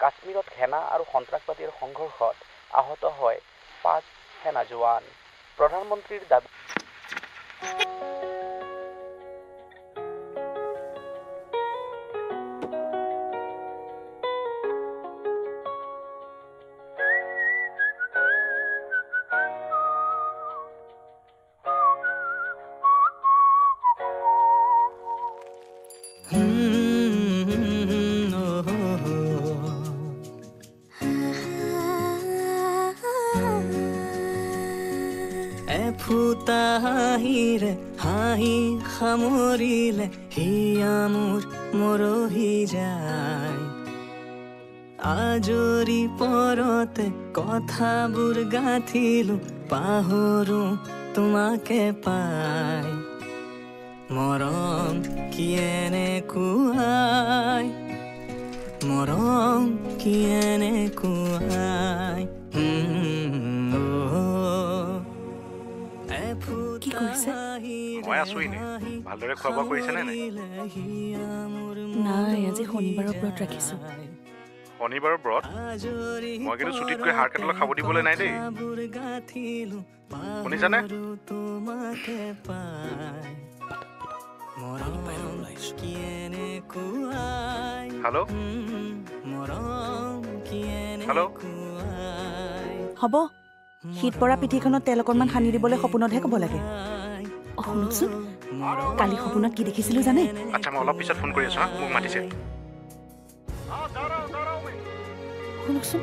কাশ্মীৰত সেনা আৰু সন্ত্ৰাসবাদীৰ সংঘৰ্ষত আহত হয় 5 সেনা জোৱান। প্ৰধানমন্ত্ৰীৰ দাবী ফুটা হাঁহিৰে হাঁহি সামৰিলে হিয়া মোৰ মৰহি যায় আজৰি পৰতে কথাবোৰ গাঁঠিলো পাহৰো তোমাকে পাই মৰম কি এনেকুৱাই মৰম কি এনেকুৱাই কি কৰিছে? মই আছো এনে ভালদৰে খোৱা বোৱা কৰিছেনে নাই? নাই, আজি শনিবাৰৰ ব্ৰত ৰাখিছো। শনিবাৰৰ ব্ৰত? মই কিন্তু ছুটীত গৈ হাড় কেটলা খাব দিবলৈ নাই দেই। শুনিছানে? হেল্ল' হেল্ল' হ'ব, শীত পৰা পিঠিখনত তেল অকণমান সানি দিবলৈ সপোনতহে ক'ব লাগে। শুনকচোন, কালি সপোনত কি দেখিছিলো জানে? আচ্ছা মই অলপ পিছত ফোন কৰি আছো হা, মোক মাতিছে। শুনকচোন।